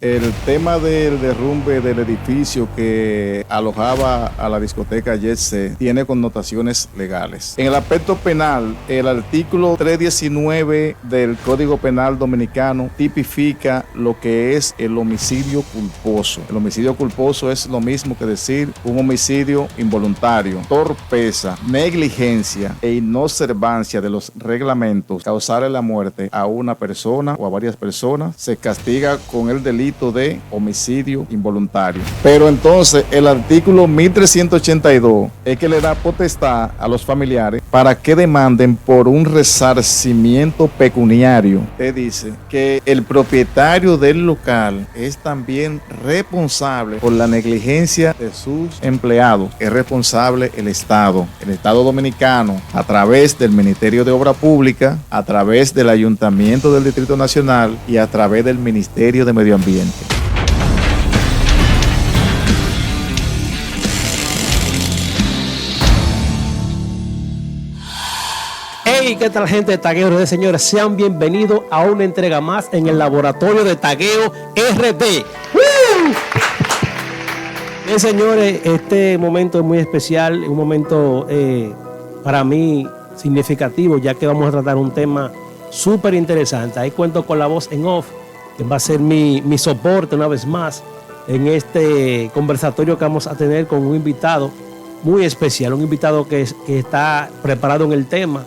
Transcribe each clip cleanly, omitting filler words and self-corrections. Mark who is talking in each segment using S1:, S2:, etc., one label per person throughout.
S1: El tema del derrumbe del edificio que alojaba a la discoteca Jet Set tiene connotaciones legales. En el aspecto penal, el artículo 319 del Código Penal Dominicano tipifica lo que es el homicidio culposo. El homicidio culposo es lo mismo que decir un homicidio involuntario, torpeza, negligencia e inobservancia de los reglamentos. Causarle la muerte a una persona o a varias personas se castiga con el delito de homicidio involuntario. Pero entonces el artículo 1382 es que le da potestad a los familiares para que demanden por un resarcimiento pecuniario. Te dice que el propietario del local es también responsable por la negligencia de sus empleados. Es responsable el Estado Dominicano, a través del Ministerio de Obra Pública, a través del Ayuntamiento del Distrito Nacional y a través del Ministerio de Medio Ambiente.
S2: Hey, ¿qué tal, gente de Tagueo RD? Señores, sean bienvenidos a una entrega más en el laboratorio de Tagueo RD. Bien, señores, este momento es muy especial, un momento para mí significativo, ya que vamos a tratar un tema súper interesante. Ahí cuento con la voz en off, que va a ser mi soporte una vez más en este conversatorio que vamos a tener con un invitado muy especial, un invitado que está preparado en el tema.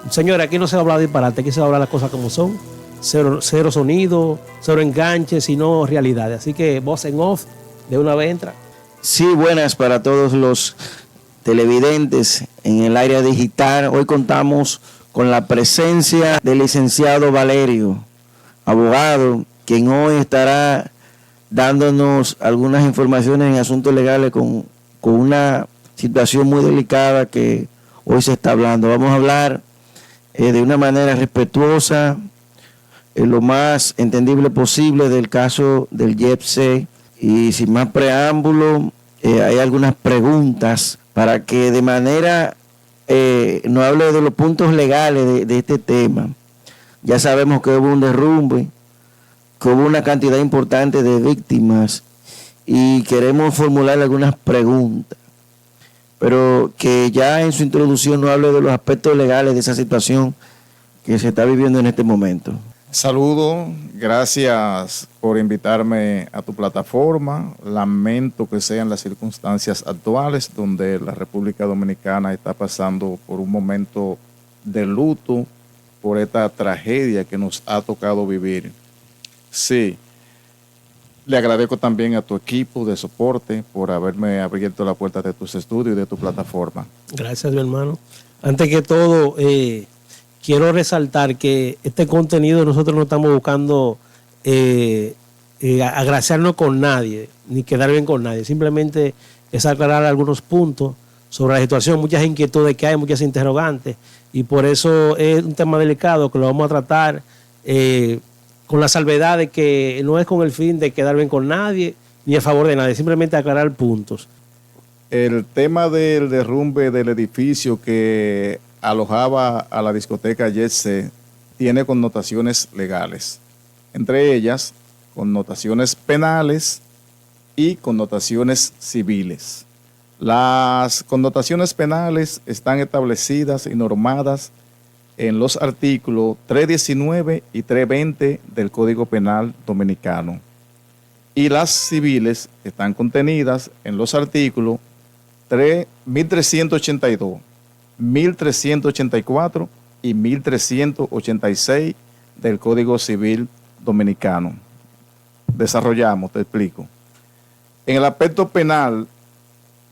S2: Señores, aquí no se va a hablar de disparate, aquí se va a hablar las cosas como son. Cero sonido, cero enganches, sino realidades. Así que voz en off, de una vez entra.
S3: Sí, buenas para todos los televidentes en el área digital. Hoy contamos con la presencia del licenciado Valerio, abogado, quien hoy estará dándonos algunas informaciones en asuntos legales con una situación muy delicada que hoy se está hablando. Vamos a hablar de una manera respetuosa, lo más entendible posible del caso del Jet Set. Y sin más preámbulo, hay algunas preguntas para que de manera nos hable de los puntos legales de este tema. Ya sabemos que hubo un derrumbe, que hubo una cantidad importante de víctimas y queremos formular algunas preguntas, pero que ya en su introducción nos hable de los aspectos legales de esa situación que se está viviendo en este momento.
S1: Saludo, gracias por invitarme a tu plataforma. Lamento que sean las circunstancias actuales donde la República Dominicana está pasando por un momento de luto por esta tragedia que nos ha tocado vivir. Sí, le agradezco también a tu equipo de soporte por haberme abierto la puerta de tus estudios y de tu plataforma.
S2: Gracias, mi hermano. Antes que todo, quiero resaltar que este contenido nosotros no estamos buscando agraciarnos con nadie, ni quedar bien con nadie. Simplemente es aclarar algunos puntos sobre la situación, muchas inquietudes que hay, muchas interrogantes, y por eso es un tema delicado que lo vamos a tratar con la salvedad de que no es con el fin de quedar bien con nadie, ni a favor de nadie, simplemente aclarar puntos.
S1: El tema del derrumbe del edificio que alojaba a la discoteca Jet Set tiene connotaciones legales, entre ellas connotaciones penales y connotaciones civiles. Las connotaciones penales están establecidas y normadas en los artículos 319 y 320 del Código Penal Dominicano, y las civiles están contenidas en los artículos 1382, 1384 y 1386 del Código Civil Dominicano. Desarrollamos, te explico. En el aspecto penal,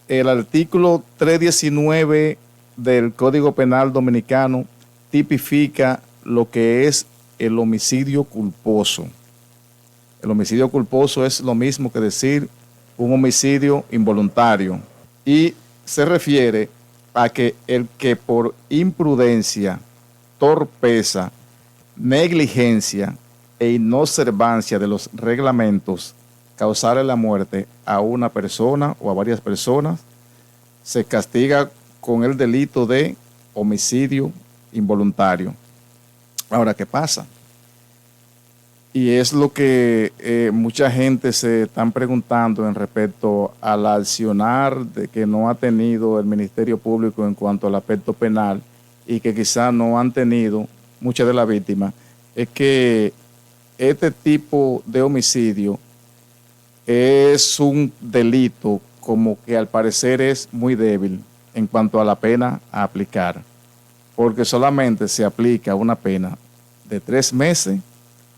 S1: el artículo 319 del Código Penal Dominicano tipifica lo que es el homicidio culposo. El homicidio culposo es lo mismo que decir un homicidio involuntario, y se refiere a que el que por imprudencia, torpeza, negligencia e inobservancia de los reglamentos causarle la muerte a una persona o a varias personas se castiga con el delito de homicidio involuntario. Ahora, ¿qué pasa? Y es lo que mucha gente se están preguntando en respecto al accionar de que no ha tenido el Ministerio Público en cuanto al aspecto penal y que quizás no han tenido muchas de las víctimas, es que este tipo de homicidio es un delito como que al parecer es muy débil en cuanto a la pena a aplicar, porque solamente se aplica una pena de 3 meses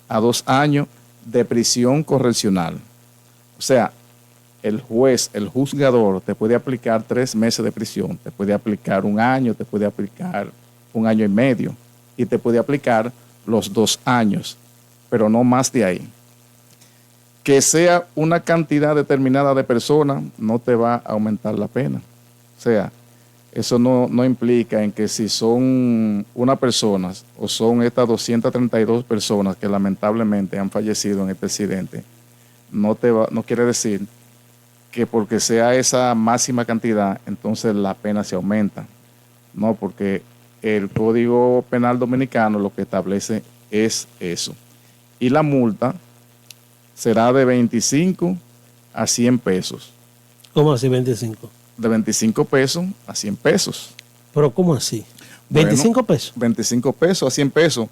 S1: a 2 años de prisión correccional. O sea, el juez, el juzgador, te puede aplicar 3 meses de prisión, te puede aplicar 1 año, te puede aplicar 1 año y medio y te puede aplicar los 2 años, pero no más de ahí. Que sea una cantidad determinada de personas no te va a aumentar la pena. O sea, eso no implica en que si son una persona o son estas 232 personas que lamentablemente han fallecido en este accidente, no quiere decir que porque sea esa máxima cantidad, entonces la pena se aumenta. No, porque el Código Penal Dominicano lo que establece es eso. Y la multa será de 25 a 100 pesos.
S2: ¿Cómo así 25?
S1: De 25 pesos a 100 pesos.
S2: ¿Pero cómo así? ¿25
S1: Bueno,
S2: pesos?
S1: 25 pesos a 100 pesos.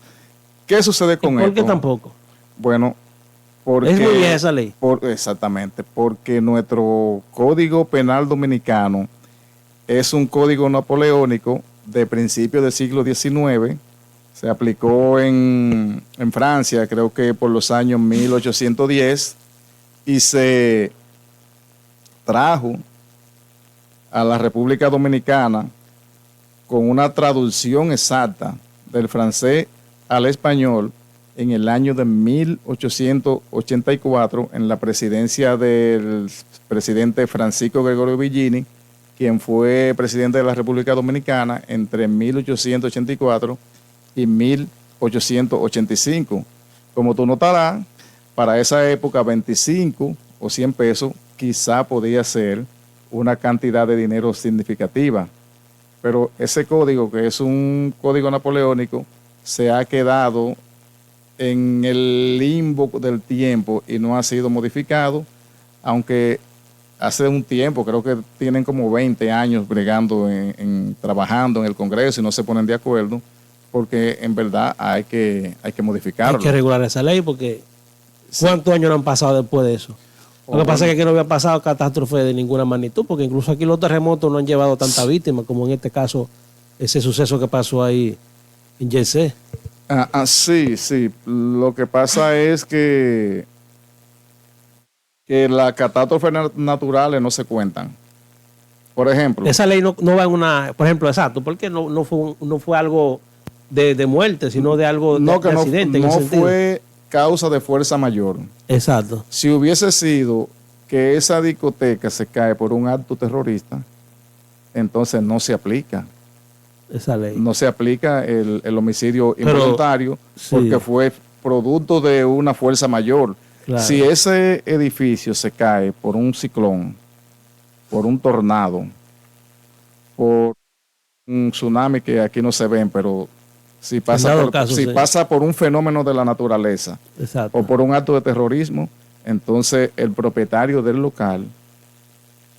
S1: ¿Qué sucede con esto?
S2: ¿Por qué tampoco?
S1: Bueno, porque...
S2: Es muy vieja esa ley.
S1: Exactamente, porque nuestro Código Penal Dominicano es un código napoleónico de principios del siglo XIX. Se aplicó en Francia, creo que por los años 1810, y se trajo a la República Dominicana con una traducción exacta del francés al español en el año de 1884 en la presidencia del presidente Francisco Gregorio Villini, quien fue presidente de la República Dominicana entre 1884 y 1885. Como tú notarás, para esa época 25 o 100 pesos quizá podía ser una cantidad de dinero significativa, pero ese código, que es un código napoleónico, se ha quedado en el limbo del tiempo y no ha sido modificado, aunque hace un tiempo, creo que tienen como 20 años bregando trabajando en el Congreso y no se ponen de acuerdo, porque en verdad hay que modificarlo.
S2: Hay que regular esa ley porque ¿cuántos años no han pasado después de eso? Lo que pasa es que aquí no había pasado catástrofe de ninguna magnitud, porque incluso aquí los terremotos no han llevado tantas víctimas como en este caso, ese suceso que pasó ahí en Yesé.
S1: Sí. Lo que pasa es que las catástrofes naturales no se cuentan. Por ejemplo.
S2: Esa ley no va en una, por ejemplo, exacto, porque no fue algo de muerte, sino de algo de accidente.
S1: No fue causa de fuerza mayor.
S2: Exacto.
S1: Si hubiese sido que esa discoteca se cae por un acto terrorista, entonces no se aplica.
S2: Esa ley.
S1: No se aplica el homicidio involuntario, porque fue producto de una fuerza mayor. Claro. Si ese edificio se cae por un ciclón, por un tornado, por un tsunami que aquí no se ven, pero si pasa por un fenómeno de la naturaleza, exacto, o por un acto de terrorismo, entonces el propietario del local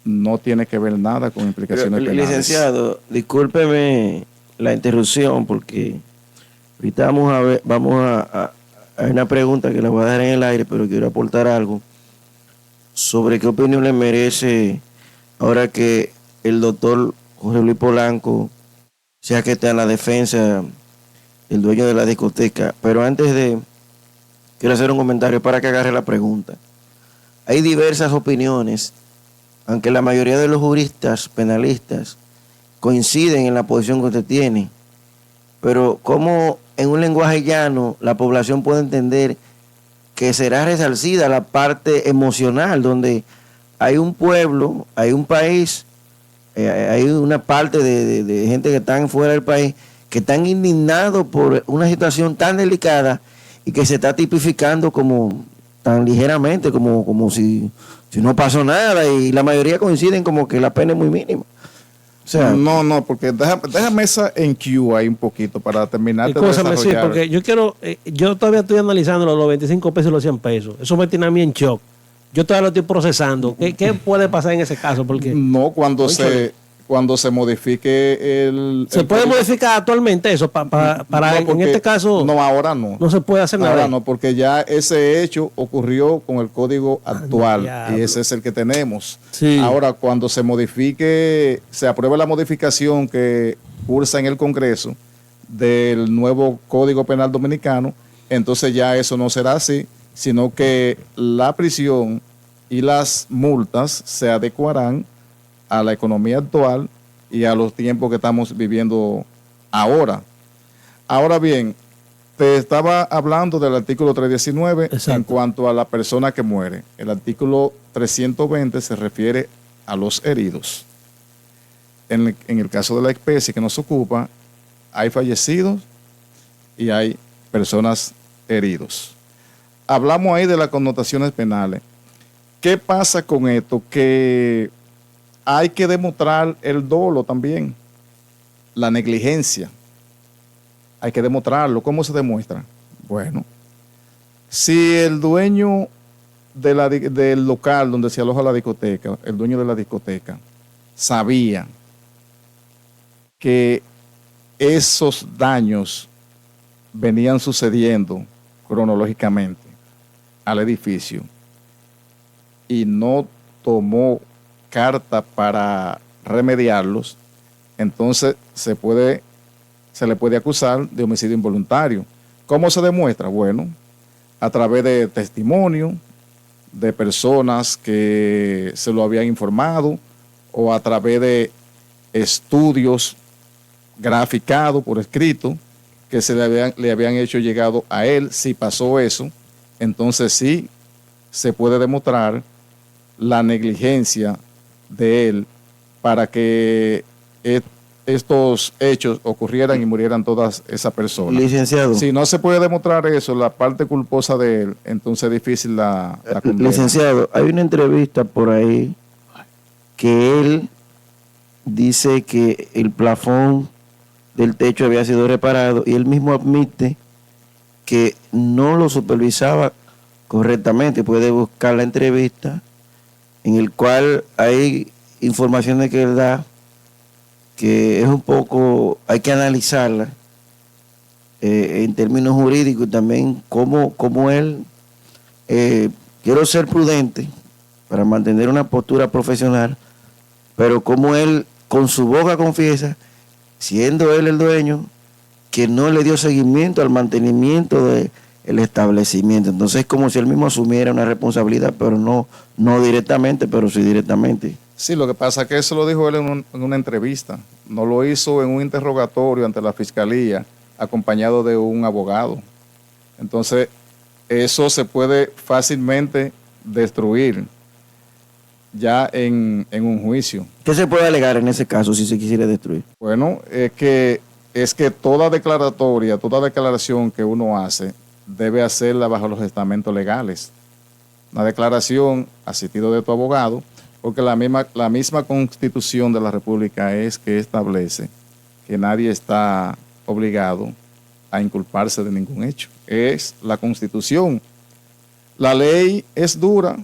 S1: no tiene que ver nada con implicaciones penales.
S3: Licenciado, discúlpeme la interrupción porque ahorita vamos a una pregunta que la voy a dar en el aire, pero quiero aportar algo sobre qué opinión le merece ahora que el doctor José Luis Polanco sea que está en la defensa el dueño de la discoteca. Pero quiero hacer un comentario para que agarre la pregunta. Hay diversas opiniones, aunque la mayoría de los juristas penalistas coinciden en la posición que usted tiene, pero ¿cómo en un lenguaje llano la población puede entender que será resarcida la parte emocional, donde hay un pueblo, hay un país, hay una parte de gente que están fuera del país que están indignados por una situación tan delicada y que se está tipificando como tan ligeramente, como si no pasó nada, y la mayoría coinciden como que la pena es muy mínima? sea,
S1: No, porque déjame esa en Q ahí un poquito para terminar de
S2: Escúchame, sí,
S1: desarrollar.
S2: porque yo quiero, yo todavía estoy analizando los 25 pesos y los 100 pesos. Eso me tiene a mí en shock. Yo todavía lo estoy procesando. ¿Qué puede pasar en ese caso? Porque
S1: No,
S2: Cónchale.
S1: cuando se modifique
S2: se puede modificar actualmente eso para
S1: No,
S2: en
S1: porque-
S2: este caso
S1: No, ahora no.
S2: no se puede hacer nada.
S1: Ahora no, porque ya ese hecho ocurrió con el código actual
S2: diablo.
S1: y ese es el que tenemos.
S2: Sí.
S1: Ahora, cuando se modifique, se apruebe la modificación que cursa en el Congreso del nuevo Código Penal Dominicano, entonces ya eso no será así, sino que la prisión y las multas se adecuarán a la economía actual y a los tiempos que estamos viviendo ahora. Ahora bien, te estaba hablando del artículo 319
S2: Exacto.
S1: en cuanto a la persona que muere. El artículo 320 se refiere a los heridos. En el caso de la especie que nos ocupa, hay fallecidos y hay personas heridos. Hablamos ahí de las connotaciones penales. ¿Qué pasa con esto? Que hay que demostrar el dolo también, la negligencia. Hay que demostrarlo. ¿Cómo se demuestra? Bueno, si el dueño del local donde se aloja la discoteca, el dueño de la discoteca, sabía que esos daños venían sucediendo cronológicamente al edificio y no tomó carta para remediarlos, entonces se le puede acusar de homicidio involuntario. ¿Cómo se demuestra? Bueno, a través de testimonio de personas que se lo habían informado o a través de estudios graficados por escrito que le habían hecho llegado a él. Si pasó eso, entonces sí se puede demostrar la negligencia de él para que estos hechos ocurrieran y murieran todas esas personas.
S3: licenciado,
S1: Si no se puede demostrar eso, la parte culposa de él, entonces es difícil la condena.
S3: licenciado, hay una entrevista por ahí que él dice que el plafón del techo había sido reparado y él mismo admite que no lo supervisaba correctamente. Puede buscar la entrevista en el cual hay informaciones que él da que es un poco, hay que analizarla en términos jurídicos y también cómo él, quiero ser prudente para mantener una postura profesional, pero como él con su boca confiesa, siendo él el dueño, que no le dio seguimiento al mantenimiento del establecimiento. Entonces es como si él mismo asumiera una responsabilidad, pero no directamente, pero sí directamente.
S1: Sí, lo que pasa es que eso lo dijo él en una entrevista, no lo hizo en un interrogatorio ante la fiscalía, acompañado de un abogado. Entonces, eso se puede fácilmente destruir ya en un juicio.
S3: ¿Qué se puede alegar en ese caso si se quisiera destruir?
S1: Bueno, es que toda declaratoria, toda declaración que uno hace, debe hacerla bajo los estamentos legales. Una declaración asistido de tu abogado, porque la misma Constitución de la República es que establece que nadie está obligado a inculparse de ningún hecho. Es la Constitución. La ley es dura,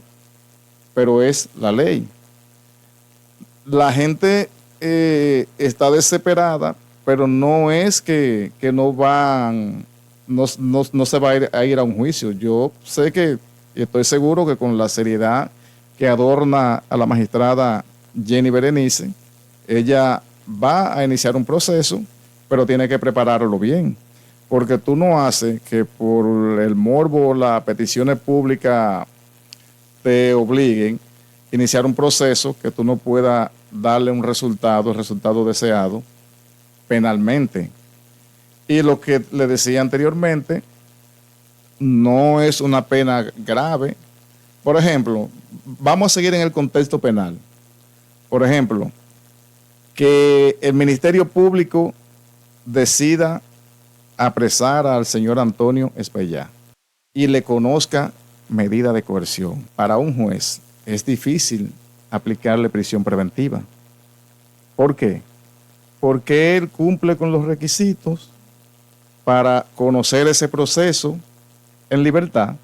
S1: pero es la ley. La gente está desesperada, pero no es que no se va a ir a un juicio. Yo sé que, y estoy seguro que con la seriedad que adorna a la magistrada Jenny Berenice, ella va a iniciar un proceso, pero tiene que prepararlo bien, porque tú no haces que por el morbo o las peticiones públicas te obliguen a iniciar un proceso que tú no puedas darle un resultado, el resultado deseado penalmente. Y lo que le decía anteriormente, no es una pena grave. Por ejemplo, vamos a seguir en el contexto penal. Por ejemplo, que el Ministerio Público decida apresar al señor Antonio Espellá y le conozca medida de coerción. Para un juez es difícil aplicarle prisión preventiva. ¿Por qué? porque él cumple con los requisitos para conocer ese proceso en libertad,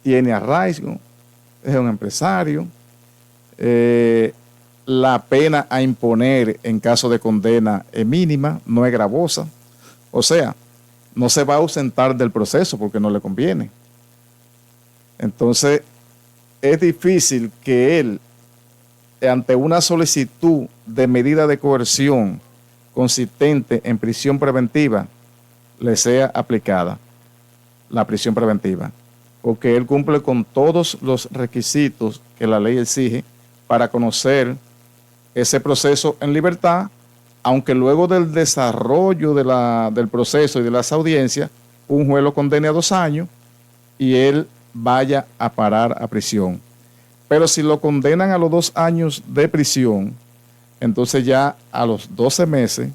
S1: tiene arraigo, es un empresario, la pena a imponer en caso de condena es mínima, no es gravosa, o sea, no se va a ausentar del proceso porque no le conviene. Entonces, es difícil que él, ante una solicitud de medida de coerción consistente en prisión preventiva, le sea aplicada la prisión preventiva, porque él cumple con todos los requisitos que la ley exige para conocer ese proceso en libertad, aunque luego del desarrollo del proceso y de las audiencias, un juez lo condene a 2 años y él vaya a parar a prisión. Pero si lo condenan a los 2 años de prisión, entonces ya a los 12 meses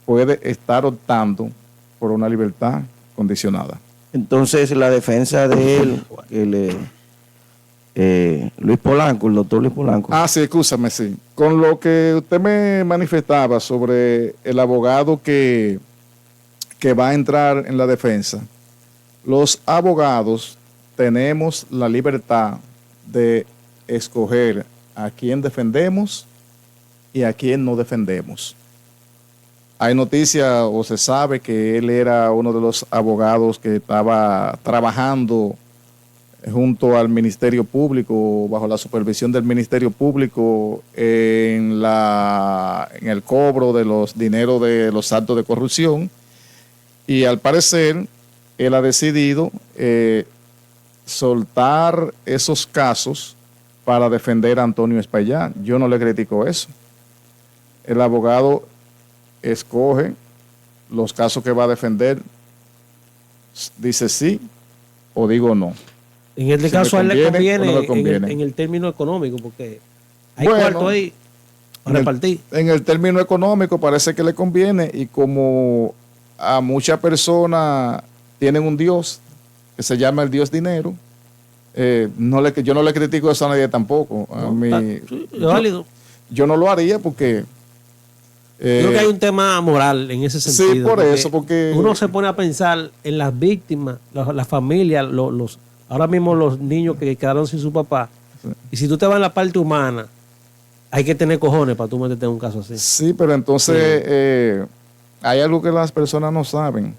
S1: puede estar optando por una libertad condicionada.
S3: Entonces la defensa de él, Luis Polanco, el doctor Luis Polanco.
S1: Ah, sí, escúchame, sí. Con lo que usted me manifestaba sobre el abogado que va a entrar en la defensa, los abogados tenemos la libertad de escoger a quién defendemos y a quién no defendemos. Hay noticia o se sabe que él era uno de los abogados que estaba trabajando junto al Ministerio Público, bajo la supervisión del Ministerio Público, en el cobro de los dineros de los actos de corrupción, y al parecer él ha decidido soltar esos casos para defender a Antonio Espaillá. Yo no le critico eso. El abogado escoge los casos que va a defender, dice sí o digo no.
S2: En este caso a él le conviene, en el término económico, porque hay cuarto ahí a repartir.
S1: En el término económico parece que le conviene, y como a muchas personas tienen un Dios que se llama el Dios dinero, yo no le critico eso a nadie tampoco. Yo no lo haría porque...
S2: creo que hay un tema moral en ese sentido.
S1: Sí, por eso, porque...
S2: Uno se pone a pensar en las víctimas, las familias, ahora mismo los niños que quedaron sin su papá. Sí. Y si tú te vas en la parte humana, hay que tener cojones para tú meterte en un caso así.
S1: Sí, pero entonces hay algo que las personas no saben,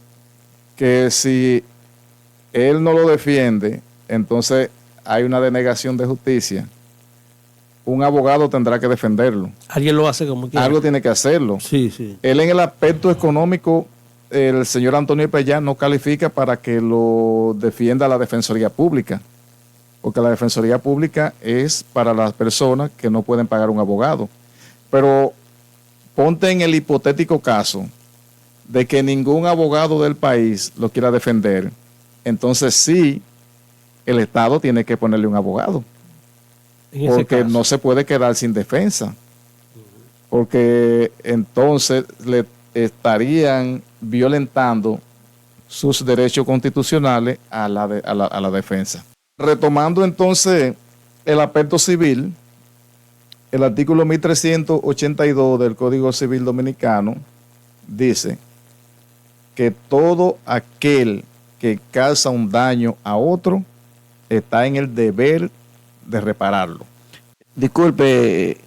S1: que si él no lo defiende, entonces hay una denegación de justicia. Un abogado tendrá que defenderlo.
S2: Alguien lo hace como quiera.
S1: Algo tiene que hacerlo.
S2: Sí, sí.
S1: Él en el aspecto económico, el señor Antonio Espaillá no califica para que lo defienda la Defensoría Pública, porque la Defensoría Pública es para las personas que no pueden pagar un abogado. Pero ponte en el hipotético caso de que ningún abogado del país lo quiera defender, entonces sí, el Estado tiene que ponerle un abogado, porque no se puede quedar sin defensa, porque entonces le estarían violentando sus derechos constitucionales a la defensa. Retomando entonces el aspecto civil, el artículo 1382 del Código Civil Dominicano dice que todo aquel que causa un daño a otro está en el deber de repararlo.
S3: Disculpe,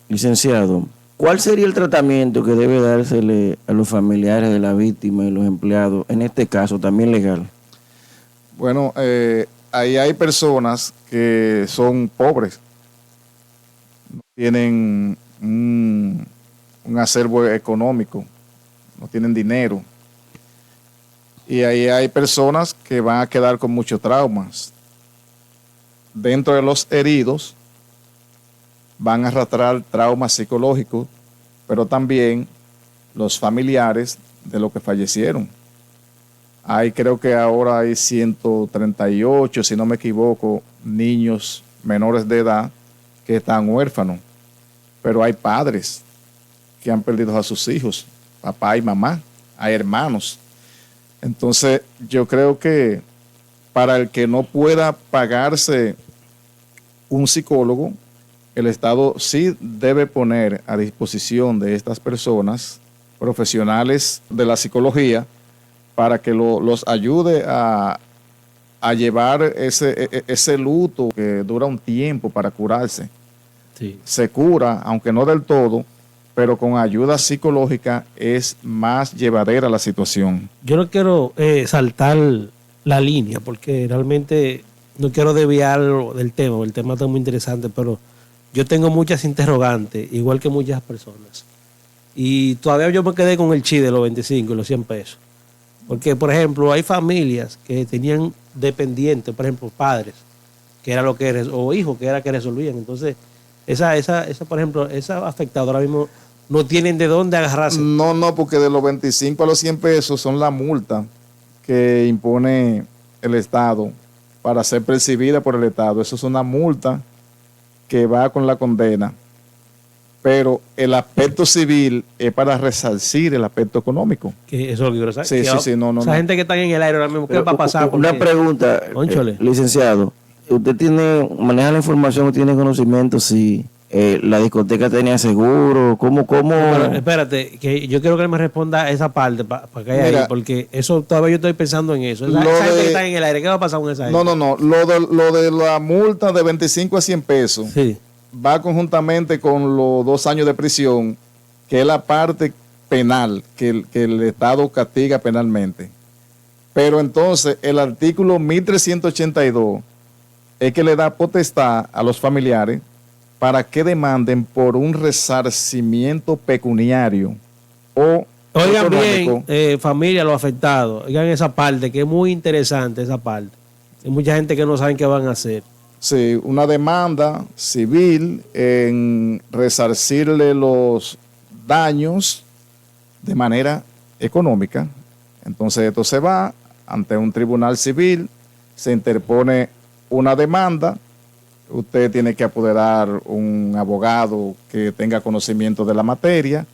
S3: licenciado, ¿cuál sería el tratamiento que debe dársele a los familiares de la víctima y los empleados, en este caso también legal?
S1: Bueno, ahí hay personas que son pobres, tienen un acervo económico, no tienen dinero, y ahí hay personas que van a quedar con muchos traumas. Dentro de los heridos van a arrastrar traumas psicológicos, pero también los familiares de los que fallecieron. Creo que ahora hay 138, si no me equivoco, niños menores de edad que están huérfanos, pero hay padres que han perdido a sus hijos, papá y mamá, hay hermanos. Entonces yo creo que para el que no pueda pagarse un psicólogo, el Estado sí debe poner a disposición de estas personas profesionales de la psicología para que los ayude a llevar ese luto que dura un tiempo para curarse.
S2: Sí.
S1: Se cura, aunque no del todo, pero con ayuda psicológica es más llevadera la situación.
S2: Yo no quiero saltar la línea porque realmente no quiero desviar del tema. El tema está muy interesante, pero yo tengo muchas interrogantes, igual que muchas personas. Y todavía yo me quedé con el chi de los 25 y los 100 pesos. Porque, por ejemplo, hay familias que tenían dependientes, por ejemplo, padres, que era lo que o hijos, que era que resolvían. Entonces, por ejemplo, esa afectada ahora mismo no tienen de dónde agarrarse.
S1: No, porque de los 25 a los 100 pesos son la multa que impone el Estado para ser percibida por el Estado. Eso es una multa que va con la condena. Pero el aspecto civil es para resarcir el aspecto económico.
S2: Que eso es lo que quiero saber.
S1: Sí, no.
S2: Esa gente que está en el aire ahora mismo, ¿qué va a pasar?
S3: Una pregunta, licenciado. ¿Usted maneja la información o tiene conocimiento si la discoteca tenía seguro? ¿Cómo?
S2: Pero, espérate, que yo quiero que él me responda esa parte para que haya ahí, porque eso todavía yo estoy pensando en eso. Esa gente que está en el aire, ¿qué va a pasar con esa gente?
S1: No. Lo de la multa de 25 a 100 pesos.
S2: Sí.
S1: Va conjuntamente con los 2 años de prisión, que es la parte penal, que el Estado castiga penalmente. Pero entonces el artículo 1382 es que le da potestad a los familiares para que demanden por un resarcimiento pecuniario o
S2: oigan
S1: económico.
S2: bien, familia, los afectados, oigan esa parte, que es muy interesante esa parte. Hay mucha gente que no saben qué van a hacer.
S1: Sí, una demanda civil en resarcirle los daños de manera económica. Entonces esto se va ante un tribunal civil, se interpone una demanda, usted tiene que apoderar un abogado que tenga conocimiento de la materia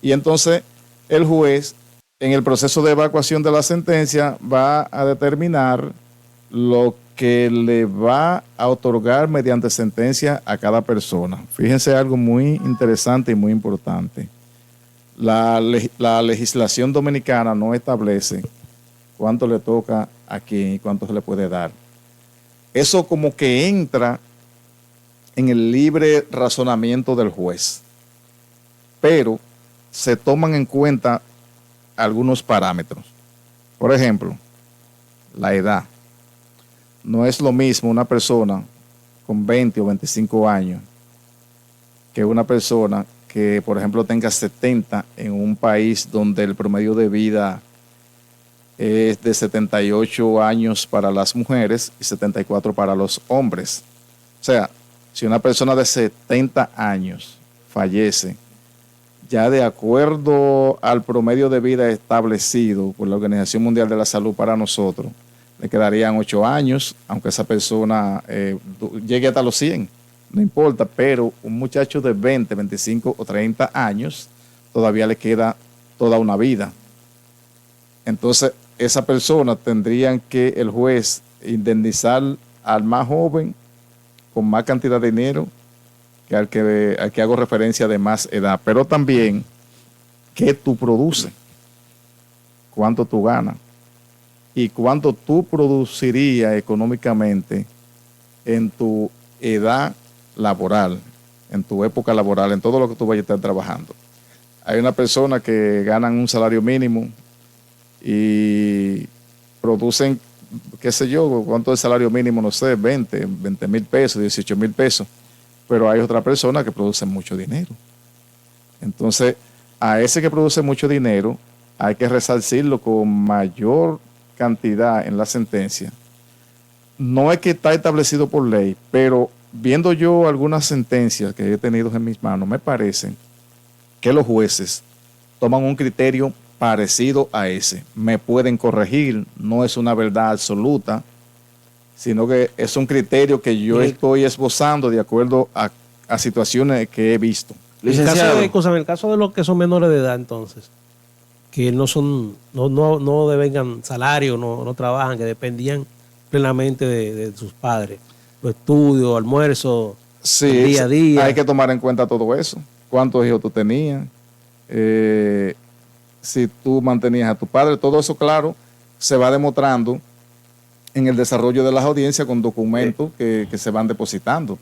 S1: y entonces el juez en el proceso de evacuación de la sentencia va a determinar lo que le va a otorgar mediante sentencia a cada persona. Fíjense algo muy interesante y muy importante. La legislación dominicana no establece cuánto le toca a quién y cuánto se le puede dar. Eso como que entra en el libre razonamiento del juez, pero se toman en cuenta algunos parámetros. Por ejemplo, la edad. No es lo mismo una persona con 20 o 25 años que una persona que, por ejemplo, tenga 70 en un país donde el promedio de vida es de 78 años para las mujeres y 74 para los hombres. O sea, si una persona de 70 años fallece, ya de acuerdo al promedio de vida establecido por la Organización Mundial de la Salud para nosotros, le quedarían 8 años, aunque esa persona llegue hasta los 100, no importa, pero un muchacho de 20, 25 o 30 años todavía le queda toda una vida. Entonces, esa persona tendrían que el juez indemnizar al más joven con más cantidad de dinero que al que hago referencia de más edad, pero también qué tú produces, cuánto tú ganas y cuánto tú producirías económicamente en tu edad laboral, en tu época laboral, en todo lo que tú vayas a estar trabajando. Hay una persona que ganan un salario mínimo y producen, qué sé yo, cuánto es el salario mínimo, no sé, 20 mil pesos, 18 mil pesos, pero hay otra persona que produce mucho dinero. Entonces, a ese que produce mucho dinero hay que resarcirlo con mayor cantidad en la sentencia. No es que está establecido por ley, pero viendo yo algunas sentencias que he tenido en mis manos, me parece que los jueces toman un criterio parecido a ese. Me pueden corregir, no es una verdad absoluta, sino que es un criterio que yo estoy esbozando de acuerdo a situaciones que he visto.
S2: En el caso de los que son menores de edad, entonces, que no devengan salario, no trabajan, que dependían plenamente de sus padres, los estudios, almuerzo,
S1: Sí,
S2: día a día.
S1: hay que tomar en cuenta todo eso. ¿Cuántos hijos tú tenías? Si tú mantenías a tu padre, todo eso, claro, se va demostrando en el desarrollo de las audiencias con documentos que se van depositando.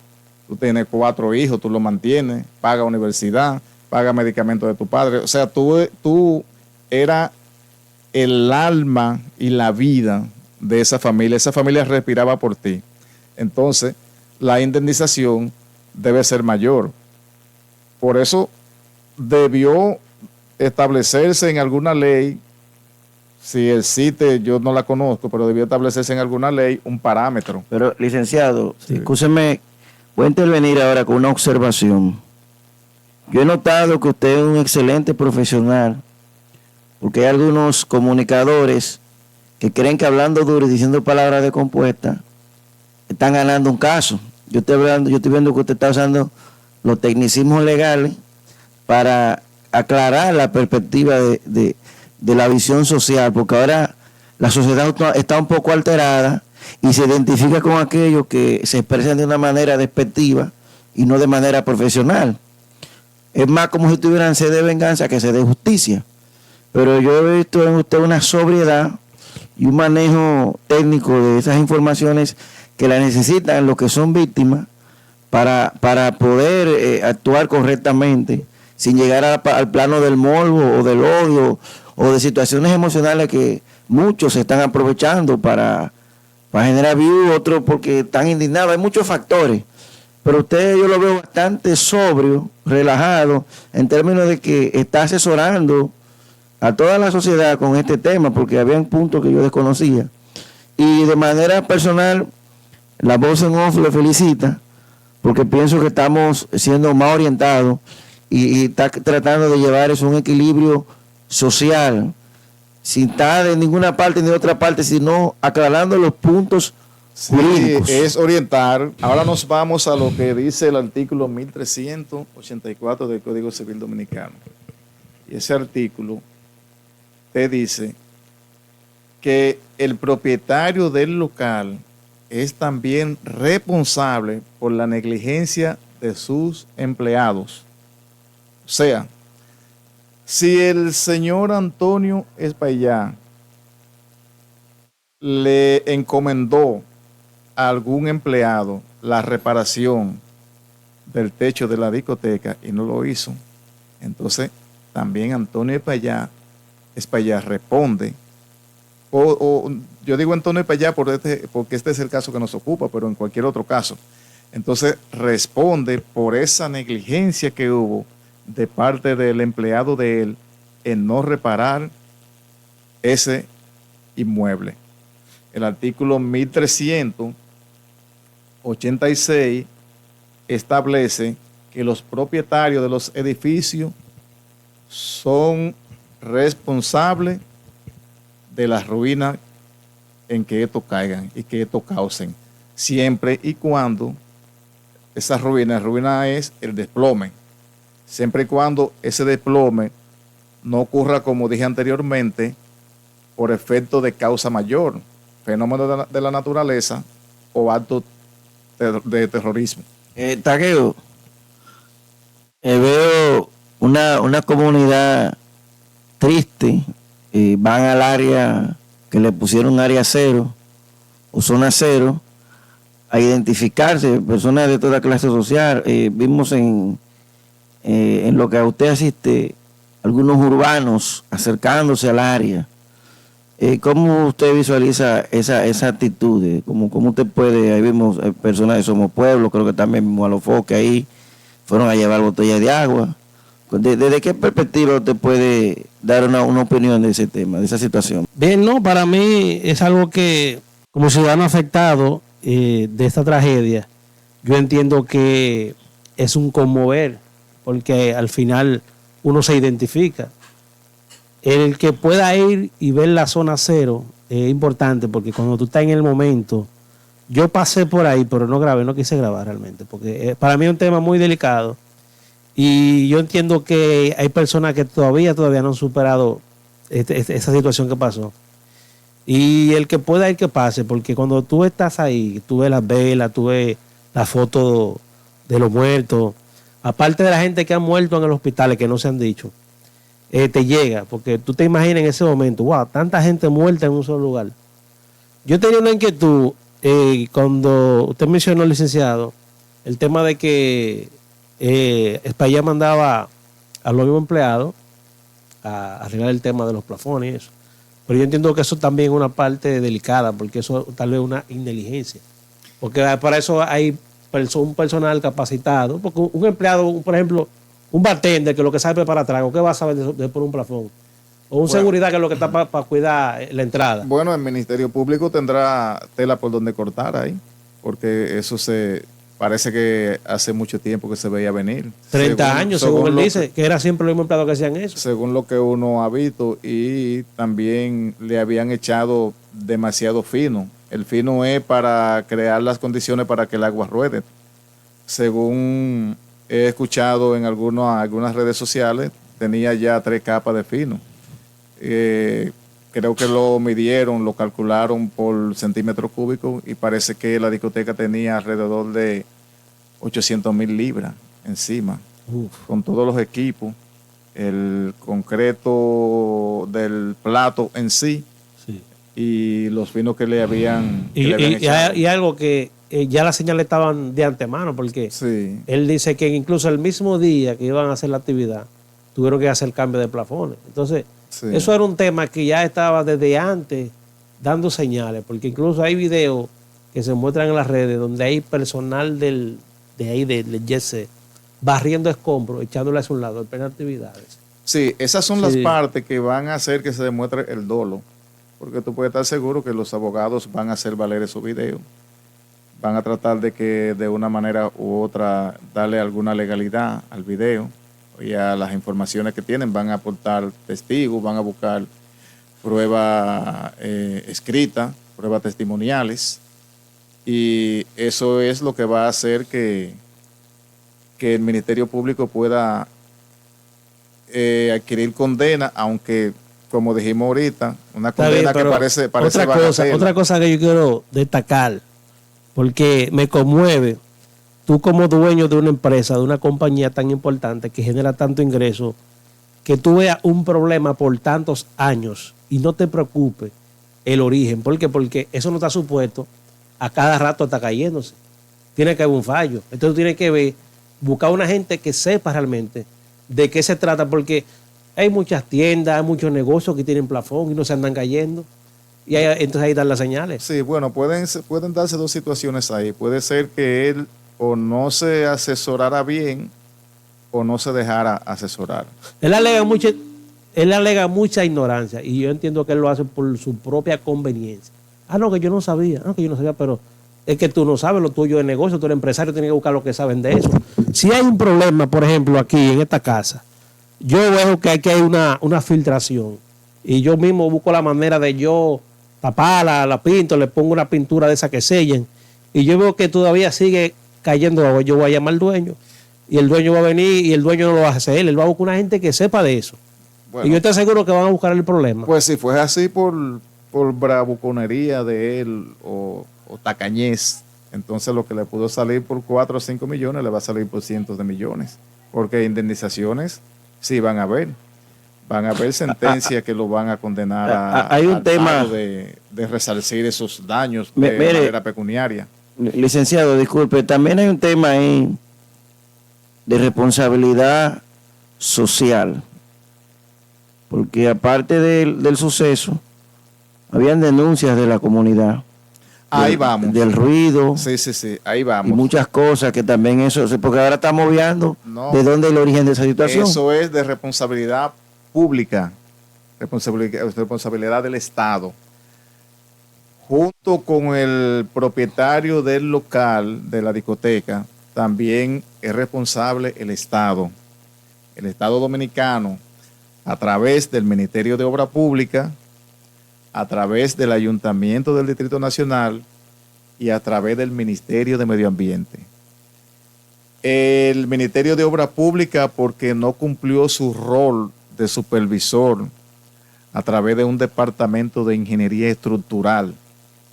S1: Tú tienes 4 hijos, tú los mantienes, paga universidad, paga medicamentos de tu padre. O sea, tú eras el alma y la vida de esa familia. Esa familia respiraba por ti. Entonces, la indemnización debe ser mayor. Por eso debió establecerse en alguna ley, si existe, yo no la conozco, pero debió establecerse en alguna ley un parámetro.
S3: Pero, licenciado,
S1: Sí.
S3: escúcheme, voy a intervenir ahora con una observación. Yo he notado que usted es un excelente profesional, porque hay algunos comunicadores que creen que hablando duro y diciendo palabras de compuesta están ganando un caso. Yo estoy viendo que usted está usando los tecnicismos legales para aclarar la perspectiva de la visión social, porque ahora la sociedad está un poco alterada y se identifica con aquellos que se expresan de una manera despectiva y no de manera profesional. Es más como si tuvieran sed de venganza que sed de justicia. Pero yo he visto en usted una sobriedad y un manejo técnico de esas informaciones que la necesitan los que son víctimas para poder actuar correctamente sin llegar al plano del morbo o del odio o de situaciones emocionales que muchos se están aprovechando para generar views, otros porque están indignados. Hay muchos factores, pero usted yo lo veo bastante sobrio, relajado, en términos de que está asesorando a toda la sociedad con este tema, porque había un punto que yo desconocía. Y de manera personal, la Voz en Off le felicita, porque pienso que estamos siendo más orientados y está tratando de llevar eso un equilibrio social, sin estar de ninguna parte ni de otra parte, sino aclarando los puntos jurídicos.
S1: Es orientar. Ahora nos vamos a lo que dice el artículo 1384 del Código Civil Dominicano. Y ese artículo te dice que el propietario del local es también responsable por la negligencia de sus empleados. O sea, si el señor Antonio Espaillá le encomendó a algún empleado la reparación del techo de la discoteca y no lo hizo, entonces también Antonio Espaillá responde. Yo digo Antonio Espaillá porque este es el caso que nos ocupa, pero en cualquier otro caso. Entonces responde por esa negligencia que hubo de parte del empleado de él en no reparar ese inmueble. El artículo 1386 establece que los propietarios de los edificios son responsables de las ruinas en que estos caigan y que estos causen, siempre y cuando esa ruina es el desplome, siempre y cuando ese desplome no ocurra, como dije anteriormente, por efecto de causa mayor, fenómeno de la naturaleza o acto de terrorismo.
S3: Tagueo, veo una comunidad triste, van al área que le pusieron área cero o zona cero a identificarse, personas de toda clase social. Vimos en lo que a usted asiste, algunos urbanos acercándose al área. ¿Cómo usted visualiza esa actitud? ¿Cómo usted puede? Ahí vimos personas de Somos Pueblo, creo que también vimos a los foques ahí, fueron a llevar botellas de agua. ¿Desde qué perspectiva usted puede dar una opinión de ese tema, de esa situación?
S2: Bien, no, para mí es algo que, como ciudadano afectado de esta tragedia, yo entiendo que es un conmover, porque al final uno se identifica. El que pueda ir y ver la zona cero es importante, porque cuando tú estás en el momento, yo pasé por ahí, pero no grabé, no quise grabar realmente, porque para mí es un tema muy delicado. Y yo entiendo que hay personas que todavía no han superado esa situación que pasó. Y el que pueda ir, que pase, porque cuando tú estás ahí, tú ves las velas, tú ves la foto de los muertos, aparte de la gente que ha muerto en el hospital que no se han dicho, te llega, porque tú te imaginas en ese momento, wow, tanta gente muerta en un solo lugar. Yo tenía una inquietud cuando usted mencionó, licenciado, el tema de que España mandaba a los mismos empleados a arreglar el tema de los plafones y eso. Pero yo entiendo que eso también es una parte delicada, porque eso tal vez es una negligencia. Porque para eso hay un personal capacitado. Porque un empleado, por ejemplo, un bartender que lo que sabe preparar trago, ¿qué va a saber de por un plafón? O un seguridad que es lo que está para cuidar la entrada.
S1: Bueno, el Ministerio Público tendrá tela por donde cortar ahí, porque eso parece que hace mucho tiempo que se veía venir.
S2: 30 años, según él dice, que era siempre los mismos empleados que hacían eso.
S1: Según lo que uno ha visto, y también le habían echado demasiado fino. El fino es para crear las condiciones para que el agua ruede. Según he escuchado en algunas redes sociales, tenía ya 3 capas de fino. Creo que lo midieron, lo calcularon por centímetros cúbicos y parece que la discoteca tenía alrededor de 800,000 libras encima.
S2: Uf.
S1: Con todos los equipos, el concreto del plato en sí,
S2: Sí.
S1: y los finos que le habían echado.
S2: Y algo que ya las señales estaban de antemano, porque
S1: Sí.
S2: él dice que incluso el mismo día que iban a hacer la actividad, tuvieron que hacer cambio de plafones. Entonces,
S1: Sí.
S2: eso era un tema que ya estaba desde antes dando señales, porque incluso hay videos que se muestran en las redes donde hay personal del YC barriendo escombros, echándole hacia un lado, en plenas actividades.
S1: Sí, esas son
S2: Sí.
S1: las partes que van a hacer que se demuestre el dolo, porque tú puedes estar seguro que los abogados van a hacer valer esos videos, van a tratar de que de una manera u otra darle alguna legalidad al video y a las informaciones que tienen, van a aportar testigos, van a buscar pruebas escritas, pruebas testimoniales, y eso es lo que va a hacer que el Ministerio Público pueda adquirir condena, aunque, como dijimos ahorita, una
S2: Está
S1: condena
S2: bien,
S1: que
S2: pero
S1: parece bagatela.
S2: otra cosa que yo quiero destacar, porque me conmueve, tú como dueño de una empresa, de una compañía tan importante que genera tanto ingreso, que tú veas un problema por tantos años y no te preocupes el origen. ¿Por qué? Porque eso no está supuesto a cada rato está cayéndose. Tiene que haber un fallo. Entonces tú tienes que buscar una gente que sepa realmente de qué se trata, porque hay muchas tiendas, hay muchos negocios que tienen plafón y no se andan cayendo. Y entonces ahí dan las señales.
S1: Sí, bueno, pueden darse dos situaciones ahí. Puede ser que él o no se asesorara bien o no se dejara asesorar.
S2: Él alega mucha ignorancia y yo entiendo que él lo hace por su propia conveniencia. No, que yo no sabía. Pero es que tú no sabes lo tuyo de negocio, tú eres empresario, tienes que buscar lo que saben de eso. Si hay un problema, por ejemplo, aquí en esta casa, yo veo que aquí hay una filtración y yo mismo busco la manera de yo taparla, la pinto, le pongo una pintura de esa que sellen y yo veo que todavía sigue cayendo agua. Yo voy a llamar al dueño y el dueño va a venir y el dueño no lo va a hacer él va a buscar una gente que sepa de eso.
S1: Bueno,
S2: Y yo estoy seguro que van a buscar el problema.
S1: pues si fue así por bravuconería de él o tacañez, entonces lo que le pudo salir por 4 o 5 millones le va a salir por cientos de millones, porque indemnizaciones sí van a haber. Van a haber sentencias que lo van a condenar
S3: hay un
S1: al
S3: tema
S1: pago de resarcir esos daños de
S3: Mire,
S1: manera pecuniaria.
S3: licenciado, disculpe, también hay un tema ahí de responsabilidad social, porque aparte del suceso, habían denuncias de la comunidad.
S1: Ahí vamos.
S3: Del ruido
S1: Sí, ahí
S3: y
S1: vamos.
S3: muchas cosas que también eso, porque ahora estamos viendo
S1: No.
S3: de dónde es el origen de esa situación.
S1: Eso es de responsabilidad pública, responsabilidad del Estado. Junto con el propietario del local, de la discoteca, también es responsable el Estado dominicano, a través del Ministerio de Obra Pública, a través del Ayuntamiento del Distrito Nacional y a través del Ministerio de Medio Ambiente. El Ministerio de Obra Pública porque no cumplió su rol de supervisor a través de un departamento de ingeniería estructural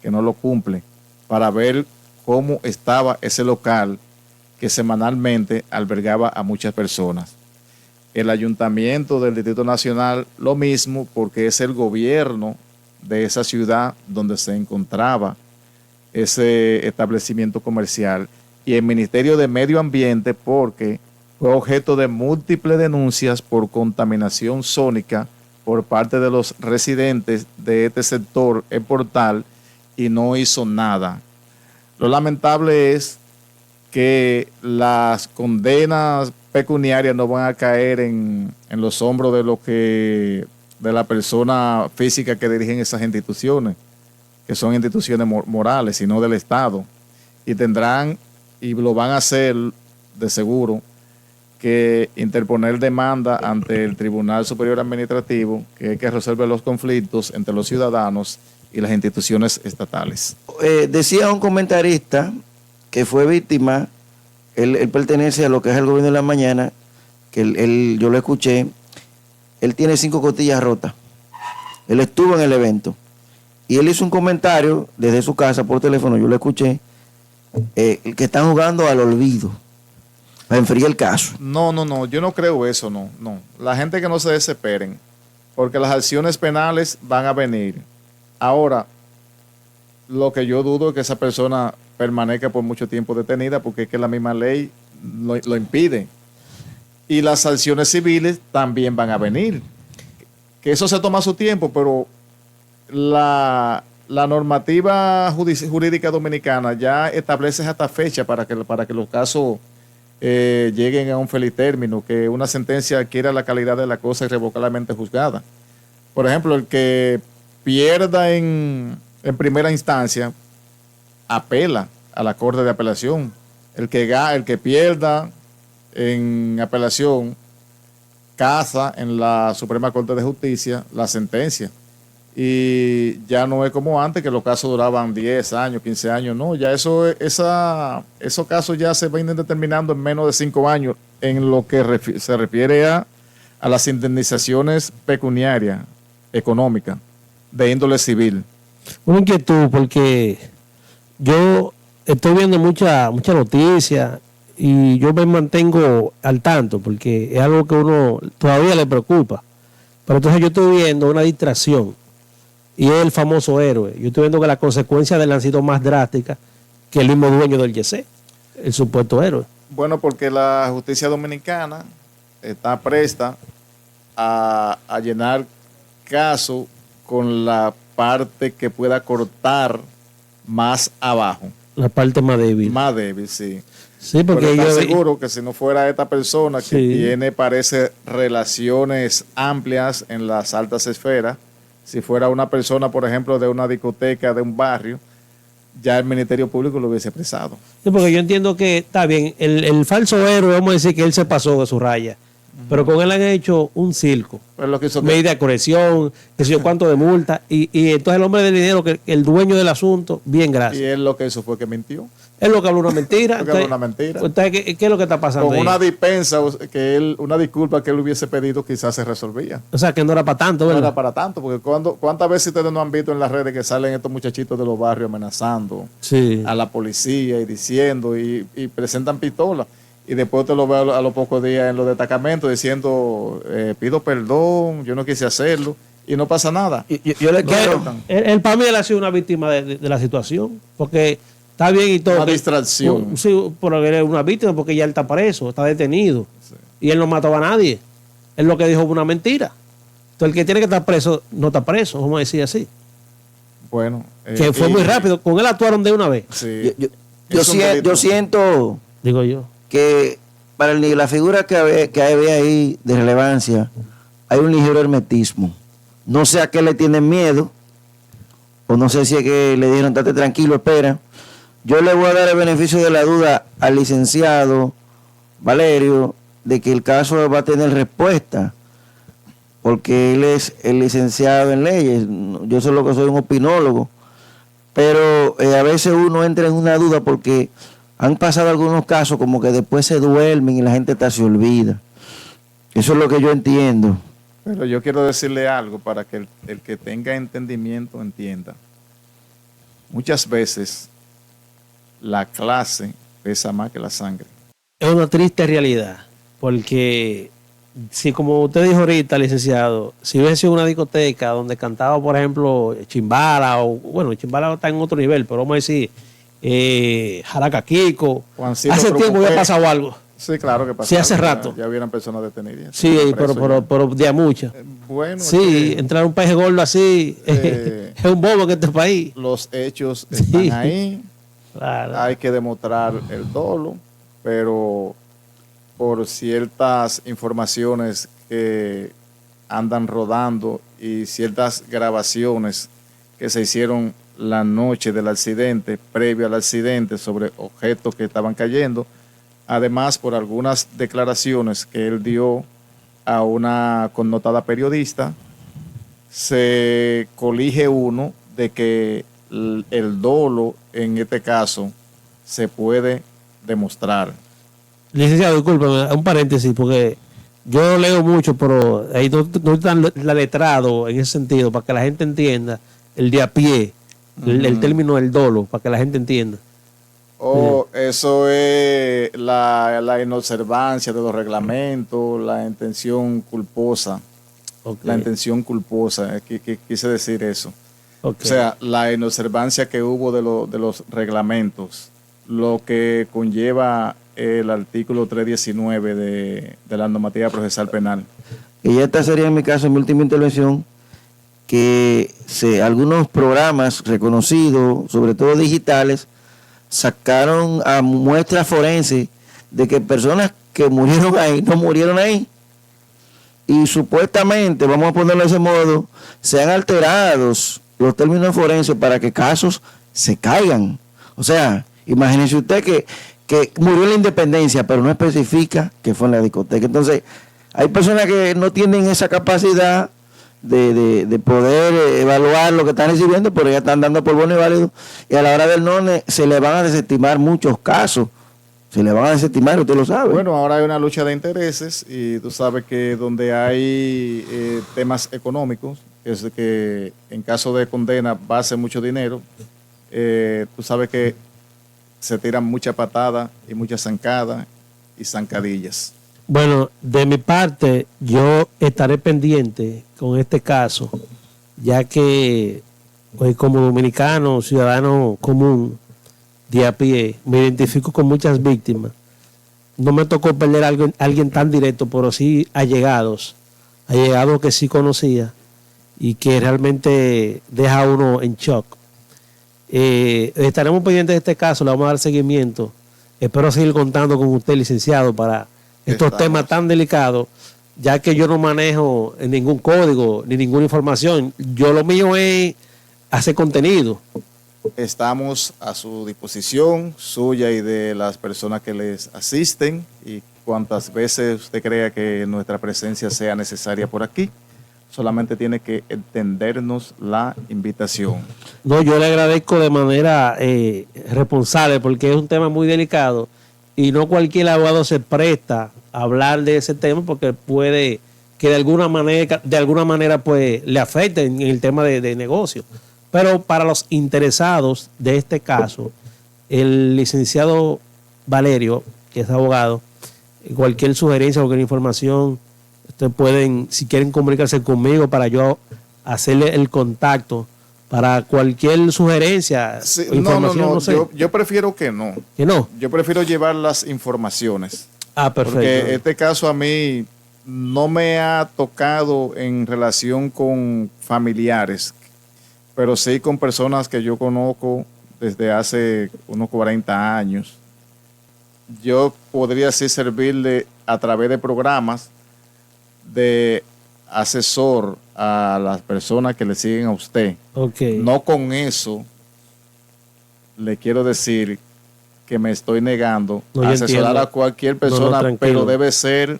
S1: que no lo cumple, para ver cómo estaba ese local que semanalmente albergaba a muchas personas. El ayuntamiento del Distrito Nacional lo mismo, porque es el gobierno de esa ciudad donde se encontraba ese establecimiento comercial, y el Ministerio de Medio Ambiente porque fue objeto de múltiples denuncias por contaminación sónica por parte de los residentes de este sector en Portal y no hizo nada. Lo lamentable es que las condenas pecuniarias no van a caer en los hombros de la persona física que dirigen esas instituciones, que son instituciones morales, sino del Estado. Y tendrán, y lo van a hacer de seguro, que interponer demanda ante el Tribunal Superior Administrativo, que hay que resolver los conflictos entre los ciudadanos y las instituciones estatales.
S3: Decía un comentarista que fue víctima, él pertenece a lo que es el Gobierno de la Mañana, que yo lo escuché, él tiene 5 costillas rotas. Él estuvo en el evento y él hizo un comentario desde su casa por teléfono, yo lo escuché, que están jugando al olvido, a enfriar el caso.
S1: No, yo no creo eso, no. La gente que no se desesperen, porque las acciones penales van a venir. Ahora, lo que yo dudo es que esa persona permanezca por mucho tiempo detenida, porque es que la misma ley lo impide. Y las sanciones civiles también van a venir. Que eso se toma su tiempo, pero la normativa jurídica dominicana ya establece hasta fecha para que los casos lleguen a un feliz término, que una sentencia adquiera la calidad de la cosa irrevocablemente juzgada. Por ejemplo, el que pierda en primera instancia apela a la Corte de Apelación. El que pierda en apelación caza en la Suprema Corte de Justicia la sentencia. Y ya no es como antes, que los casos duraban 10 años, 15 años. No, ya esos casos ya se van determinando en menos de 5 años en lo que se refiere a las indemnizaciones pecuniarias, económicas, de índole civil.
S2: Una inquietud, porque yo estoy viendo mucha noticia y yo me mantengo al tanto, porque es algo que uno todavía le preocupa. Pero entonces yo estoy viendo una distracción, y es el famoso héroe. Yo estoy viendo que las consecuencias de él han sido más drásticas que el mismo dueño del YC, el supuesto héroe.
S1: Bueno, porque la justicia dominicana está presta a llenar caso con la parte que pueda cortar más abajo.
S2: La parte más débil.
S1: Más débil, sí.
S2: Sí, porque
S1: pero
S2: yo
S1: estoy seguro que si no fuera esta persona que tiene, parece, relaciones amplias en las altas esferas, si fuera una persona, por ejemplo, de una discoteca de un barrio, ya el Ministerio Público lo hubiese apresado.
S2: Sí, porque yo entiendo que está bien, el falso héroe, vamos a decir que él se pasó de su raya, pero con él han hecho un circo.
S1: Pero lo que hizo
S2: medida de corrección, que sé yo cuánto de multa, y entonces el hombre del dinero, que el dueño del asunto, bien, gracias.
S1: Y él lo que hizo fue que mintió.
S2: Es lo que habló una mentira.
S1: Entonces, una mentira.
S2: Entonces, ¿qué es lo que está pasando
S1: con
S2: ahí?
S1: una dispensa, una disculpa que él hubiese pedido, quizás se resolvía.
S2: O sea, que no era para tanto, ¿verdad?
S1: No era para tanto, porque ¿cuántas veces ustedes no han visto en las redes que salen estos muchachitos de los barrios amenazando a la policía y diciendo y presentan pistolas? Y después te lo veo a los pocos días en los destacamentos diciendo, pido perdón, yo no quise hacerlo, y no pasa nada.
S3: Yo le quiero.
S2: Él para mí él ha sido una víctima de la situación, porque está bien y todo.
S1: Una distracción.
S2: Sí, pero él es una víctima porque ya él está preso, está detenido. Sí. Y él no mató a nadie. Él lo que dijo fue una mentira. Entonces el que tiene que estar preso, no está preso, vamos a decir así.
S1: Bueno.
S2: Que fue muy rápido. Con él actuaron de una vez.
S1: Sí.
S3: Yo siento,
S2: digo yo,
S3: que para la figura que hay ahí de relevancia, hay un ligero hermetismo. No sé a qué le tienen miedo, o no sé si es que le dijeron, estate tranquilo, espera. Yo le voy a dar el beneficio de la duda al licenciado Valerio de que el caso va a tener respuesta, porque él es el licenciado en leyes. Yo solo que soy un opinólogo, pero a veces uno entra en una duda porque han pasado algunos casos como que después se duermen y la gente se olvida. Eso es lo que yo entiendo.
S1: Pero yo quiero decirle algo para que el que tenga entendimiento entienda. Muchas veces la clase pesa más que la sangre.
S2: es una triste realidad, porque si como usted dijo ahorita, licenciado, si hubiese sido una discoteca donde cantaba, por ejemplo, Chimbala, o bueno, Chimbala está en otro nivel, pero vamos a decir Jaraca Kiko,
S1: Juancito
S2: hace tiempo
S1: Trucupé.
S2: había pasado algo.
S1: Sí, claro que pasó.
S2: Sí, hace rato.
S1: Ya hubieran personas detenidas.
S2: Sí,
S1: Presos ya.
S2: pero de a muchas.
S1: Bueno,
S2: Sí, entrar a un país gordo así es un bobo que este país.
S1: los hechos
S2: Sí.
S1: están ahí.
S2: Claro.
S1: Hay que demostrar el dolo, pero por ciertas informaciones que andan rodando y ciertas grabaciones que se hicieron la noche del accidente, previo al accidente, sobre objetos que estaban cayendo, además por algunas declaraciones que él dio a una connotada periodista, se colige uno de que el dolo en este caso se puede demostrar.
S2: Licenciado, discúlpeme, un paréntesis, porque yo leo mucho, pero ahí no está la letrado en ese sentido, para que la gente entienda el de a pie, el término del dolo, para que la gente entienda.
S1: Eso es la inobservancia de los reglamentos, la intención culposa.
S2: Okay.
S1: La intención culposa, que quise decir eso.
S2: Okay.
S1: O sea, la inobservancia que hubo de los reglamentos, lo que conlleva el artículo 319 de la normativa procesal penal.
S3: Y esta sería en mi caso, en mi última intervención, que algunos programas reconocidos, sobre todo digitales, sacaron a muestras forenses de que personas que murieron ahí no murieron ahí. Y supuestamente, vamos a ponerlo de ese modo, se han alterado los términos forenses para que casos se caigan. O sea, imagínense usted que murió en la Independencia, pero no especifica que fue en la discoteca. Entonces, hay personas que no tienen esa capacidad de poder evaluar lo que están recibiendo, pero ya están dando por bueno y válido, y a la hora del NONE se le van a desestimar muchos casos. Se le van a desestimar, usted lo sabe.
S1: Bueno, ahora hay una lucha de intereses y tú sabes que donde hay temas económicos, es que en caso de condena va a ser mucho dinero, tú sabes que se tiran mucha patada y muchas zancadas y zancadillas.
S2: Bueno, de mi parte, yo estaré pendiente con este caso, ya que hoy como dominicano, ciudadano común, de a pie, me identifico con muchas víctimas. No me tocó perder a alguien tan directo, pero sí allegados que sí conocía y que realmente deja a uno en shock. Estaremos pendientes de este caso, le vamos a dar seguimiento. Espero seguir contando con usted, licenciado, para estos temas tan delicados, ya que yo no manejo ningún código ni ninguna información. Yo lo mío es hacer contenido.
S1: Estamos a su disposición, suya y de las personas que les asisten, y cuantas veces usted crea que nuestra presencia sea necesaria por aquí, solamente tiene que entendernos la invitación.
S2: No, yo le agradezco de manera responsable, porque es un tema muy delicado y no cualquier abogado se presta a hablar de ese tema, porque puede que de alguna manera pues le afecte en el tema de negocio. Pero para los interesados de este caso, el licenciado Valerio, que es abogado, cualquier sugerencia, cualquier información, ustedes pueden, si quieren comunicarse conmigo para yo hacerle el contacto para cualquier sugerencia
S1: Sí,
S2: o información.
S1: no,
S2: No sé.
S1: yo prefiero que no.
S2: ¿Que no?
S1: Yo prefiero llevar las informaciones.
S2: Perfecto.
S1: Porque este caso a mí no me ha tocado en relación con familiares, pero sí con personas que yo conozco desde hace unos 40 años. Yo podría así servirle a través de programas de asesor a las personas que le siguen a usted.
S2: Okay.
S1: No con eso le quiero decir que me estoy negando
S2: No,
S1: a
S2: yo
S1: asesorar
S2: entiendo.
S1: a cualquier persona,
S2: tranquilo.
S1: pero debe ser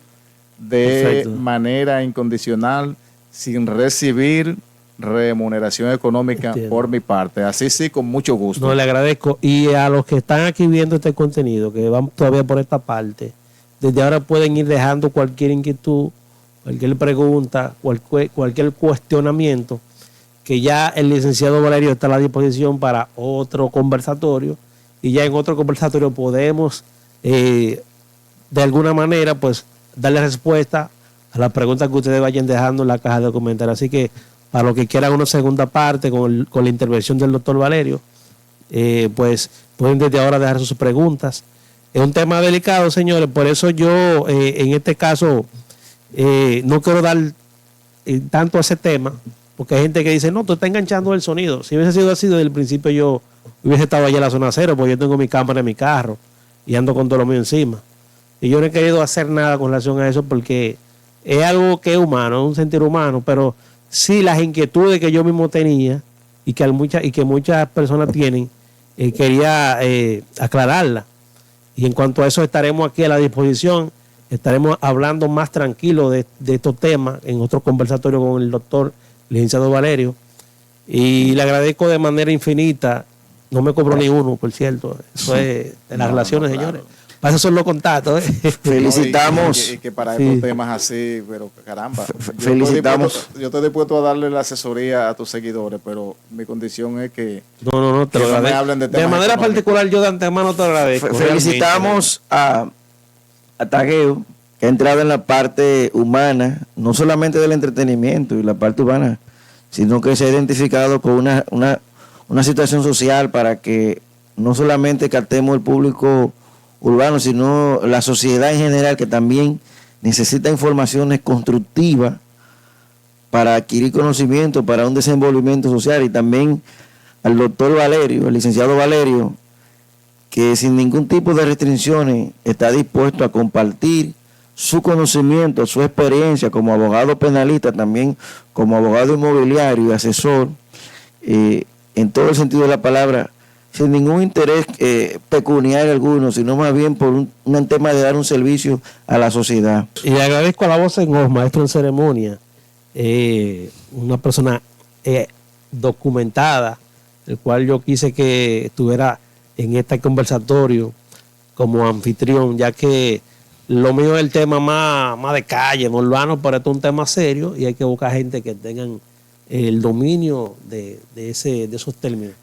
S1: de
S2: Perfecto.
S1: manera incondicional, sin recibir remuneración económica
S2: Entiendo.
S1: por mi parte. Así sí, con mucho gusto.
S2: No, le agradezco. Y a los que están aquí viendo este contenido, que van todavía por esta parte, desde ahora pueden ir dejando cualquier inquietud, cualquier pregunta, cualquier cuestionamiento, que ya el licenciado Valerio está a la disposición para otro conversatorio, y ya en otro conversatorio podemos de alguna manera, pues, darle respuesta a las preguntas que ustedes vayan dejando en la caja de comentarios. Así que, para los que quieran una segunda parte con la intervención del doctor Valerio, pues, pueden desde ahora dejar sus preguntas. Es un tema delicado, señores, por eso yo, en este caso, no quiero dar tanto a ese tema, porque hay gente que dice, no, tú estás enganchando el sonido. Si hubiese sido así desde el principio, yo hubiese estado allá en la zona cero, porque yo tengo mi cámara en mi carro y ando con todo lo mío encima. Y yo no he querido hacer nada con relación a eso, porque es algo que es humano, es un sentir humano, pero sí las inquietudes que yo mismo tenía y que muchas personas tienen, quería aclararlas. Y en cuanto a eso, estaremos aquí a la disposición. Estaremos hablando más tranquilo de estos temas en otro conversatorio con el doctor licenciado Valerio. Y le agradezco de manera infinita. No me cobró ni uno, por cierto. Eso es de las relaciones, claro, señores. Para eso son los contactos.
S3: Felicitamos.
S1: Y que para estos temas así, pero caramba.
S3: Felicitamos.
S1: Yo estoy dispuesto a darle la asesoría a tus seguidores, pero mi condición es que
S2: no te lo
S1: me
S2: agradezco.
S1: hablen de temas
S2: de manera
S1: económicos.
S2: particular, yo de antemano te lo agradezco.
S3: Felicitamos a Tagueo, que ha entrado en la parte humana, no solamente del entretenimiento y la parte humana, sino que se ha identificado con una situación social para que no solamente captemos el público urbano, sino la sociedad en general, que también necesita informaciones constructivas para adquirir conocimiento, para un desenvolvimiento social. Y también al doctor Valerio, el licenciado Valerio, que sin ningún tipo de restricciones está dispuesto a compartir su conocimiento, su experiencia como abogado penalista, también como abogado inmobiliario y asesor, en todo el sentido de la palabra, sin ningún interés pecuniario alguno, sino más bien por un tema de dar un servicio a la sociedad.
S2: Y le agradezco a la voz en off, maestro en ceremonia, una persona documentada, el cual yo quise que estuviera en este conversatorio como anfitrión, ya que lo mío es el tema más de calle, más urbano, pero esto es un tema serio y hay que buscar gente que tengan el dominio de esos términos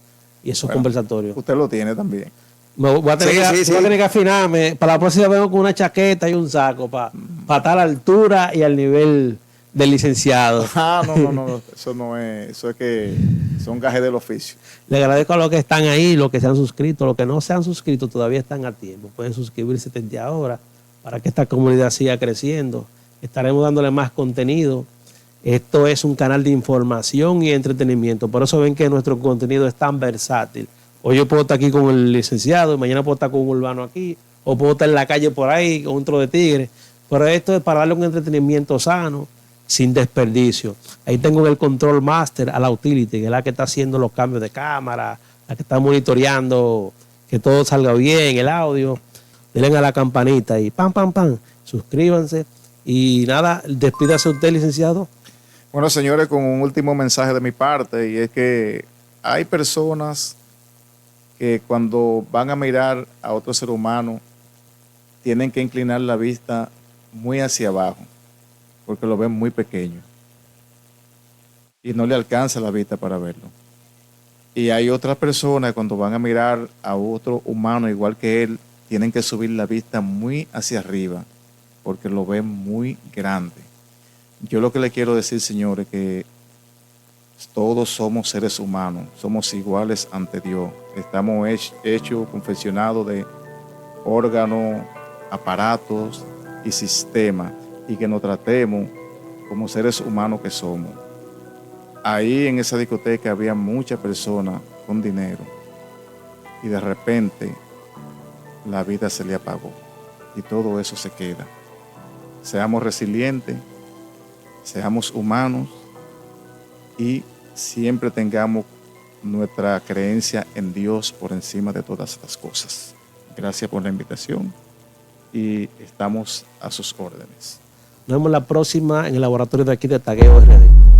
S2: y esos conversatorios.
S1: Usted lo tiene también.
S2: Voy a tener que afinarme. Para la próxima vengo con una chaqueta y un saco para estar a la altura y al nivel del licenciado.
S1: No, eso no es, eso es que son gajes del oficio.
S2: Le agradezco a los que están ahí, los que se han suscrito, los que no se han suscrito todavía están a tiempo. Pueden suscribirse desde ahora para que esta comunidad siga creciendo. Estaremos dándole más contenido. Esto es un canal de información y entretenimiento. Por eso ven que nuestro contenido es tan versátil. Hoy yo puedo estar aquí con el licenciado, y mañana puedo estar con un urbano aquí, o puedo estar en la calle por ahí con un tro de tigre. Pero esto es para darle un entretenimiento sano, sin desperdicio. Ahí tengo el control master a la utility, que es la que está haciendo los cambios de cámara, la que está monitoreando que todo salga bien, el audio. Denle a la campanita y pam, suscríbanse. Y nada, despídase usted, licenciado.
S1: Bueno, señores, con un último mensaje de mi parte, y es que hay personas que cuando van a mirar a otro ser humano tienen que inclinar la vista muy hacia abajo, porque lo ven muy pequeño y no le alcanza la vista para verlo. Y hay otras personas que cuando van a mirar a otro humano igual que él, tienen que subir la vista muy hacia arriba, porque lo ven muy grande. Yo lo que le quiero decir, señores, que todos somos seres humanos, somos iguales ante Dios. Estamos hechos, confeccionados de órganos, aparatos y sistemas, y que nos tratemos como seres humanos que somos. Ahí en esa discoteca había muchas personas con dinero, y de repente la vida se le apagó, y todo eso se queda. Seamos resilientes, seamos humanos y siempre tengamos nuestra creencia en Dios por encima de todas las cosas. Gracias por la invitación y estamos a sus órdenes.
S2: Nos vemos la próxima en el laboratorio de aquí de Tagueo RD.